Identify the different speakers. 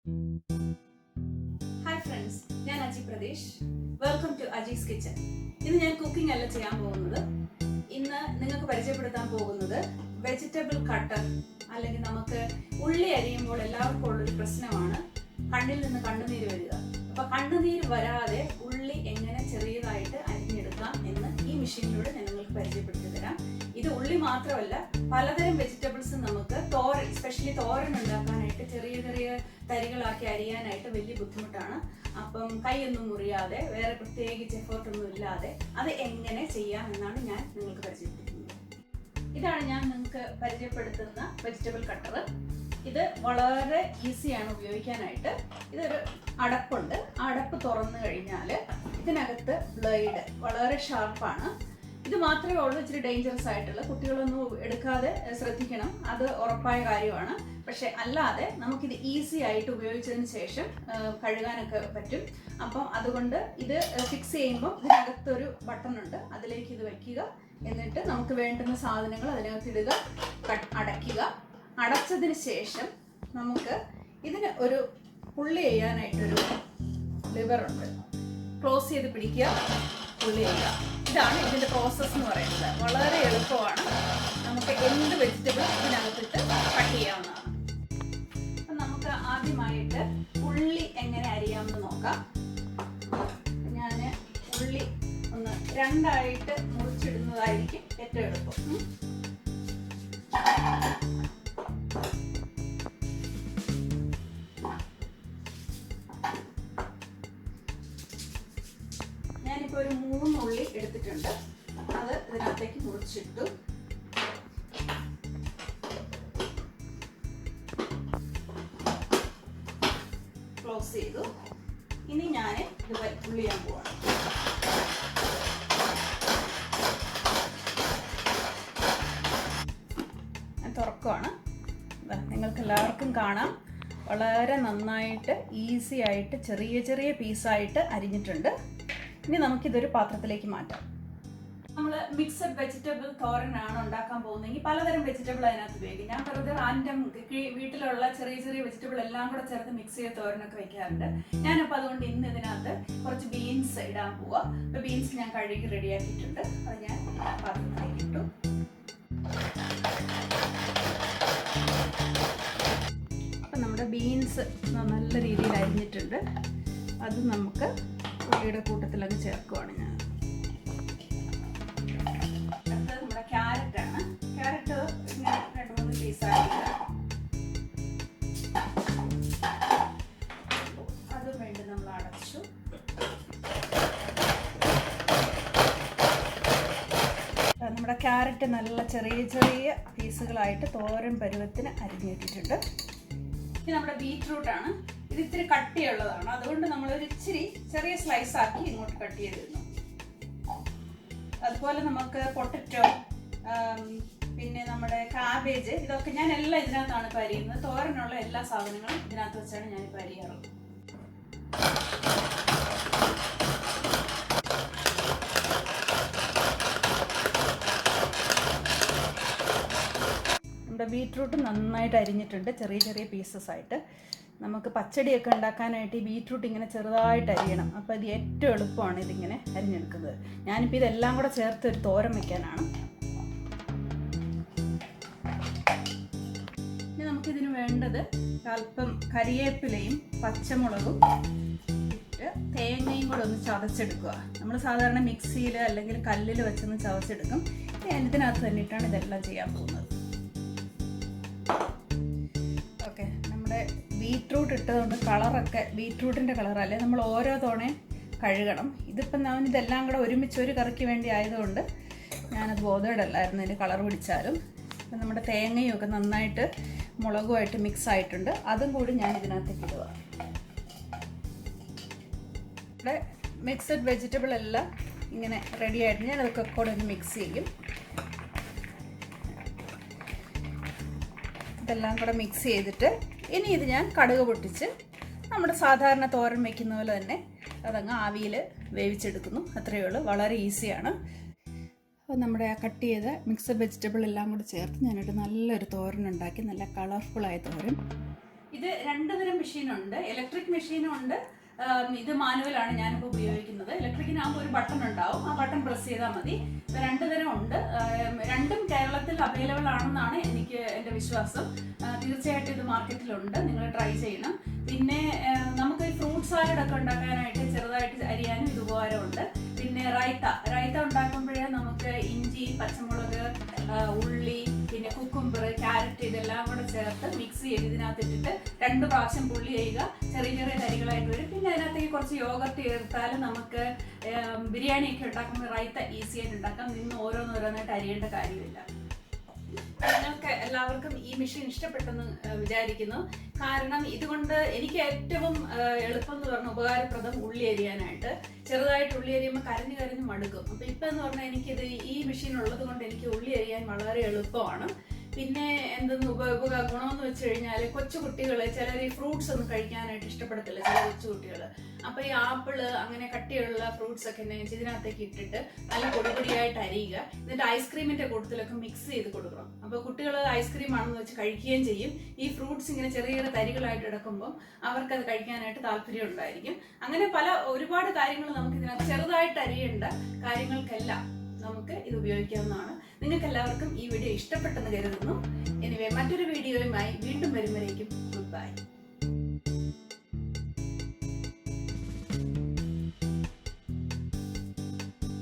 Speaker 1: Hi friends, ഞാൻ Aji Pradesh. Welcome to Aji's kitchen. ഇന്ന് ഞാൻ കുക്കിംഗ് അല്ല ചെയ്യാൻ പോകുന്നത്. ഇന്ന് നിങ്ങൾക്ക് പരിചയപ്പെടുത്താൻ പോകുന്നത് വെജിറ്റബിൾ കട്ടർ, അല്ലെങ്കിൽ നമുക്ക് ഉള്ളി അരിയുമ്പോൾ എല്ലാവർക്കും ഉള്ളൊരു പ്രശ്നമാണ് കണ്ണിൽ നിന്ന് കണ്ണുനീര് വരിക. അപ്പൊ കണ്ണുനീര് വരാതെ ഉള്ളി എങ്ങനെ ചെറിയതായിട്ട് അരിഞ്ഞെടുക്കാം എന്ന് ഈ മെഷീനിലൂടെ ഞാൻ നിങ്ങൾക്ക് പരിചയപ്പെടുത്തി തരാം. ഇത് ഉള്ളി മാത്രമല്ല, പലതരം വെജിറ്റബിൾസ് നമുക്ക് തോരൻ, സ്പെഷ്യലി തോരൻ ഉണ്ടാക്കാനായിട്ട് ചെറിയ ചെറിയ തരികളാക്കി അരിയാനായിട്ട് വലിയ ബുദ്ധിമുട്ടാണ്. അപ്പം കൈയൊന്നും മുറിയാതെ, വേറെ പ്രത്യേകിച്ച് എഫേർട്ടൊന്നും ഇല്ലാതെ അത് എങ്ങനെ ചെയ്യാം എന്നാണ് ഞാൻ നിങ്ങൾക്ക് പരിചയപ്പെടുത്തുന്നത്. ഇതാണ് ഞാൻ നിങ്ങൾക്ക് പരിചയപ്പെടുത്തുന്ന വെജിറ്റബിൾ കട്ടർ. ഇത് വളരെ ഈസിയാണ് ഉപയോഗിക്കാനായിട്ട്. ഇതൊരു അടപ്പുണ്ട്. ആ അടപ്പ് തുറന്നു കഴിഞ്ഞാൽ ഇതിനകത്ത് ബ്ലേഡ് വളരെ ഷാർപ്പാണ്. ഇത് മാത്രമേ ഉള്ളൂ ഇച്ചിരി ഡേഞ്ചറസ് ആയിട്ടുള്ള, കുട്ടികളൊന്നും എടുക്കാതെ ശ്രദ്ധിക്കണം, അത് ഉറപ്പായ കാര്യമാണ്. പക്ഷെ അല്ലാതെ നമുക്കിത് ഈസി ആയിട്ട് ഉപയോഗിച്ചതിന് ശേഷം കഴുകാനൊക്കെ പറ്റും. അപ്പം അതുകൊണ്ട് ഇത് ഫിക്സ് ചെയ്യുമ്പോൾ ഇതിനകത്തൊരു ബട്ടൺ ഉണ്ട്, അതിലേക്ക് ഇത് വയ്ക്കുക. എന്നിട്ട് നമുക്ക് വേണ്ടുന്ന സാധനങ്ങൾ അതിനകത്ത് ഇടുക, അടയ്ക്കുക. അടച്ചതിന് ശേഷം നമുക്ക് ഇതിന് ഒരു പുള്ളി ചെയ്യാനായിട്ടൊരു ലിവറുണ്ട്. ക്ലോസ് ചെയ്ത് പിടിക്കുക, പുള്ളി ചെയ്യുക. ഇതാണ് ഇതിൻ്റെ പ്രോസസ്സ് എന്ന് പറയുന്നത്. വളരെ എളുപ്പമാണ്. നമുക്ക് എന്ത് വെജിറ്റബിൾ ഇതിനകത്തിട്ട് കട്ട് ചെയ്യാവുന്നതാണ്. അപ്പം നമുക്ക് ആദ്യമായിട്ട് ഉള്ളി എങ്ങനെ അരിയാമെന്ന് നോക്കാം. ഞാൻ ഉള്ളി ഒന്ന് രണ്ടായിട്ട് മുറിച്ചിടുന്നതായിരിക്കും ഏറ്റവും എളുപ്പം. ഞാനിപ്പോൾ ഒരു 3 ഉള്ളി എടുത്തിട്ടുണ്ട്. അത് ഇതിനകത്തേക്ക് മുറിച്ചിട്ടു. ക്ലോസ് ചെയ്തു. ഇനി ഞാൻ ഇത് ഉള്ളി ചെയ്യാൻ പോവാണ്. ഞാൻ തുറക്കുവാണ്. നിങ്ങൾക്ക് എല്ലാവർക്കും കാണാം, വളരെ നന്നായിട്ട് ഈസി ആയിട്ട് ചെറിയ ചെറിയ പീസായിട്ട് അരിഞ്ഞിട്ടുണ്ട്. ഇനി നമുക്കിതൊരു പാത്രത്തിലേക്ക് മാറ്റാം. നമ്മൾ മിക്സഡ് വെജിറ്റബിൾ തോരനാണ് ഉണ്ടാക്കാൻ പോകുന്നതെങ്കിൽ പലതരം വെജിറ്റബിൾ അതിനകത്ത് ഉപയോഗിക്കും. ഞാൻ വെറുതെ റാൻഡം വീട്ടിലുള്ള ചെറിയ ചെറിയ വെജിറ്റബിൾ എല്ലാം കൂടെ ചേർത്ത് മിക്സ് ചെയ്ത് തോരനൊക്കെ വെക്കാറുണ്ട്. ഞാനപ്പോൾ അതുകൊണ്ട് ഇന്ന് ഇതിനകത്ത് കുറച്ച് ബീൻസ് ഇടാൻ പോവാം. അപ്പോൾ ബീൻസ് ഞാൻ കഴുകി റെഡിയാക്കിയിട്ടുണ്ട്. അത് ഞാൻ പാത്രത്തിലേക്ക് ഇട്ടു. അപ്പം നമ്മുടെ ബീൻസ് നല്ല രീതിയിൽ അരിഞ്ഞിട്ടുണ്ട്. അത് നമുക്ക് ഉള്ളിയുടെ കൂട്ടത്തിലൊക്കെ ചേർക്കുവാണ് ഞാൻ. അടുത്തത് നമ്മുടെ ക്യാരറ്റാണ്. ക്യാരറ്റ് ഇങ്ങനെ 2-3 പീസായിട്ട് അതും വേണ്ടി നമ്മൾ അടച്ചു. നമ്മുടെ ക്യാരറ്റ് നല്ല ചെറിയ ചെറിയ പീസുകളായിട്ട് തോരൻ പരുവത്തിന് അരിഞ്ഞിട്ടിട്ടുണ്ട്. ഇത് നമ്മുടെ ബീറ്റ്റൂട്ടാണ്. ഇത് ഇത്തിരി കട്ടിയുള്ളതാണ്, അതുകൊണ്ട് നമ്മളൊരു ഇച്ചിരി ചെറിയ സ്ലൈസ് ആക്കി ഇങ്ങോട്ട് കട്ട് ചെയ്തിരുന്നു. അതുപോലെ നമുക്ക് പൊട്ടറ്റോ, പിന്നെ നമ്മുടെ കാബേജ്, ഇതൊക്കെ ഞാൻ എല്ലാം ഇതിനകത്താണ് ഇപ്പോൾ അരിയുന്നത്. തോരനുള്ള എല്ലാ സാധനങ്ങളും ഇതിനകത്ത് വെച്ചാണ് ഞാനിപ്പോൾ അരിയാറുള്ളത്. നമ്മുടെ ബീറ്റ്റൂട്ട് നന്നായിട്ട് അരിഞ്ഞിട്ടുണ്ട്, ചെറിയ ചെറിയ പീസസ് ആയിട്ട്. നമുക്ക് പച്ചടിയൊക്കെ ഉണ്ടാക്കാനായിട്ട് ഈ ബീറ്റ്റൂട്ട് ഇങ്ങനെ ചെറുതായിട്ട് അരിയണം. അപ്പോൾ ഇത് ഏറ്റവും എളുപ്പമാണ് ഇതിങ്ങനെ അരിഞ്ഞെടുക്കുന്നത്. ഞാനിപ്പോൾ ഇതെല്ലാം കൂടെ ചേർത്ത് ഒരു തോരൻ വയ്ക്കാനാണ്. ഇനി നമുക്കിതിന് വേണ്ടത് അല്പം കരിവേപ്പിലയും പച്ചമുളകും ഇട്ട് തേങ്ങയും കൂടെ ഒന്ന് ചതച്ചെടുക്കുക. നമ്മൾ സാധാരണ മിക്സിയിൽ അല്ലെങ്കിൽ കല്ലിൽ വെച്ചൊന്ന് ചതച്ചെടുക്കും. ഇതിനകത്ത് തന്നെ ഇട്ടാണ് ഇതെല്ലാം ചെയ്യാൻ പോകുന്നത്. ഓക്കെ, നമ്മുടെ ബീറ്റ്റൂട്ട് ഇട്ടതുകൊണ്ട് കളറൊക്കെ ബീറ്റ്റൂട്ടിൻ്റെ കളറല്ലേ, നമ്മൾ ഓരോ തവണയും കഴുകണം. ഇതിപ്പം ഞാൻ ഇതെല്ലാം കൂടെ ഒരുമിച്ച് ഒരു കറിക്ക് വേണ്ടി ആയതുകൊണ്ട് ഞാനത് ബോധേഡല്ലായിരുന്നു ഇതിന് കളർ പിടിച്ചാലും. അപ്പം നമ്മുടെ തേങ്ങയും ഒക്കെ നന്നായിട്ട് മുളകുമായിട്ട് മിക്സ് ആയിട്ടുണ്ട്. അതും കൂടി ഞാൻ ഇതിനകത്തേക്ക് ഇടുക. ഇവിടെ മിക്സഡ് വെജിറ്റബിൾ എല്ലാം ഇങ്ങനെ റെഡി ആയിട്ട് ഞാൻ അതൊക്കെ കൂടെ ഒന്ന് മിക്സ് ചെയ്യും. ഇതെല്ലാം കൂടെ മിക്സ് ചെയ്തിട്ട് ഇനി ഇത് ഞാൻ കടുക് പൊട്ടിച്ച് നമ്മുടെ സാധാരണ തോരൻ വയ്ക്കുന്ന പോലെ തന്നെ അതങ്ങ് ആവിയിൽ വേവിച്ചെടുക്കുന്നു. അത്രയേ ഉള്ളൂ, വളരെ ഈസിയാണ്. അപ്പോൾ നമ്മുടെ ആ കട്ട് ചെയ്ത മിക്സഡ് വെജിറ്റബിൾ എല്ലാം കൂടെ ചേർത്ത് ഞാനൊരു നല്ലൊരു തോരൻ ഉണ്ടാക്കി, നല്ല കളർഫുള്ളായ തോരൻ. ഇത് രണ്ട് തരം മെഷീനുണ്ട്. ഇലക്ട്രിക് മെഷീനും ഉണ്ട്, ഇത് മാനുവലാണ് ഞാനിപ്പോൾ ഉപയോഗിക്കുന്നത്. ഇലക്ട്രിക്കിനാകുമ്പോൾ ഒരു ബട്ടൺ ഉണ്ടാവും, ആ ബട്ടൺ പ്രസ് ചെയ്താൽ മതി. രണ്ട് തരം ഉണ്ട്. രണ്ടും കേരളത്തിൽ അവൈലബിൾ ആണെന്നാണ് എൻ്റെ വിശ്വാസം. തീർച്ചയായിട്ടും ഇത് മാർക്കറ്റിലുണ്ട്, നിങ്ങൾ ട്രൈ ചെയ്യണം. പിന്നെ നമുക്ക് ഫ്രൂട്ട് സാലഡൊക്കെ ഉണ്ടാക്കാനായിട്ട് ചെറുതായിട്ട് അരിയാനും ഇത് ഉപകാരമുണ്ട്. പിന്നെ റൈത്ത ഉണ്ടാക്കുമ്പോഴേ നമുക്ക് ഇഞ്ചി, പച്ചമുളക്, ഉള്ളി, പിന്നെ കുക്കുംബർ, ക്യാരറ്റ് ഇതെല്ലാം കൂടെ ചേർത്ത് മിക്സ് ചെയ്ത് ഇതിനകത്തിട്ടിട്ട് 2 പ്രാവശ്യം പുള്ളി ചെയ്യുക. ചെറിയ ചെറിയ തരികളായിട്ട് വരും. പിന്നെ അതിനകത്തേക്ക് കുറച്ച് യോഗർട്ട് ചേർത്താലും നമുക്ക് ബിരിയാണിയൊക്കെ ഉണ്ടാക്കുമ്പോൾ റൈത്ത ഈസി ആയിട്ട് ഉണ്ടാക്കാം. നിന്ന് ഓരോന്നോരോന്നായിട്ട് അരിയേണ്ട കാര്യമില്ല. നിങ്ങൾക്ക് എല്ലാവർക്കും ഈ മെഷീൻ ഇഷ്ടപ്പെട്ടെന്ന് വിചാരിക്കുന്നു. കാരണം ഇതുകൊണ്ട് എനിക്ക് ഏറ്റവും എളുപ്പം എന്ന് പറഞ്ഞാൽ ഉപകാരപ്രദം ഉള്ളി അരിയാനായിട്ട്. ചെറുതായിട്ട് ഉള്ളി അരിയുമ്പോൾ കരഞ്ഞ് മടുക്കും. അപ്പൊ ഇപ്പൊ എന്ന് പറഞ്ഞാൽ എനിക്കിത് ഈ മെഷീൻ ഉള്ളത് കൊണ്ട് എനിക്ക് ഉള്ളി അരിയാൻ വളരെ എളുപ്പമാണ്. പിന്നെ എന്തെന്ന് ഗുണമെന്ന് വെച്ച് കഴിഞ്ഞാൽ കൊച്ചു കുട്ടികൾ ചിലർ ഈ ഫ്രൂട്ട്സ് ഒന്നും കഴിക്കാനായിട്ട് ഇഷ്ടപ്പെടത്തില്ല, ചില കൊച്ചു കുട്ടികൾ. അപ്പൊ ഈ ആപ്പിള് അങ്ങനെ കട്ടിയുള്ള ഫ്രൂട്ട്സ് ഒക്കെ ഇതിനകത്തേക്ക് ഇട്ടിട്ട് നല്ല പൊടിപൊടിയായിട്ട് അരിയുക. എന്നിട്ട് ഐസ്ക്രീമിന്റെ കൂട്ടത്തിലൊക്കെ മിക്സ് ചെയ്ത് കൊടുക്കണം. അപ്പൊ കുട്ടികൾ ഐസ്ക്രീം ആണെന്ന് വെച്ച് കഴിക്കുകയും ചെയ്യും. ഈ ഫ്രൂട്ട്സ് ഇങ്ങനെ ചെറിയ ചെറിയ തരികളായിട്ട് എടുക്കുമ്പോൾ അവർക്കത് കഴിക്കാനായിട്ട് താല്പര്യം ഉണ്ടായിരിക്കും. അങ്ങനെ ഒരുപാട് കാര്യങ്ങൾ നമുക്ക് ഇതിനകത്ത് ചെറുതായിട്ട് അരിയേണ്ട കാര്യങ്ങൾക്കെല്ലാം നമുക്ക് ഇത് ഉപയോഗിക്കാവുന്നതാണ്. നിങ്ങൾക്ക് എല്ലാവർക്കും ഈ വീഡിയോ ഇഷ്ടപ്പെട്ടെന്ന് കരുതുന്നു. എനിവേ മറ്റൊരു വീഡിയോയുമായി വീണ്ടും വരുമ്പോഴേക്കും ഗുഡ് ബൈ.